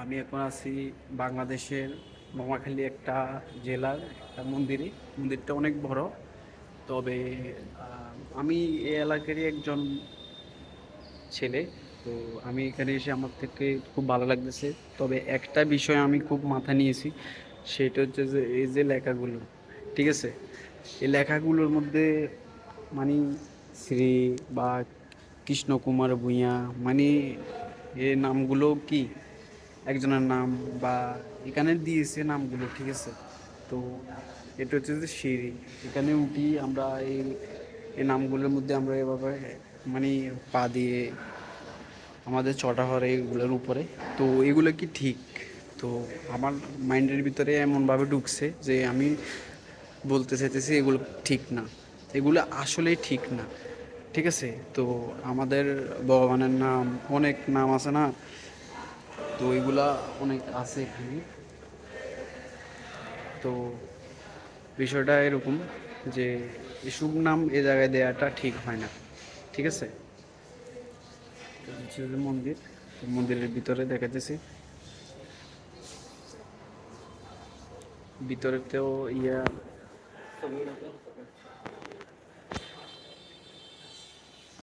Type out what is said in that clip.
আমি এখন আছি বাংলাদেশের নোয়াখালী একটা জেলার একটা মন্দিরটা অনেক বড়। তবে আমি এই এলাকারই একজন ছেলে। তো আমি এখানে এসে আমার থেকে খুব ভালো লাগতেছে। তবে একটা বিষয় আমি খুব মাথা নিয়েছি, সেটা হচ্ছে যে এই যে লেখাগুলো, ঠিক আছে, এই লেখাগুলোর মধ্যে মানে শ্রী বা কৃষ্ণকুমার ভূঁইয়া, মানে এই নামগুলো কি একজনের নাম বা এখানে দিয়েছে নামগুলো, ঠিক আছে। তো এটা হচ্ছে যে সিঁড়ি, এখানে উঠি আমরা এই এই নামগুলোর মধ্যে আমরা এভাবে মানে পা দিয়ে আমাদের চটা হয় এগুলোর উপরে। তো এগুলো কি ঠিক? তো আমার মাইন্ডের ভিতরে এমনভাবে ঢুকছে যে আমি বলতে চাইতেছি এগুলো ঠিক না, এগুলো আসলেই ঠিক না, ঠিক আছে। তো আমাদের ভগবানের নাম, অনেক নাম আছে না, তো এগুলা অনেক আছে এখানে। তো বিষয়টা এরকম যে এসব নাম এ জায়গায় দেওয়াটা ঠিক হয় না, ঠিক আছে। তো হচ্ছে যে মন্দির, তো মন্দিরের ভিতরে দেখাতেছি, ভিতরেতেও ইয়া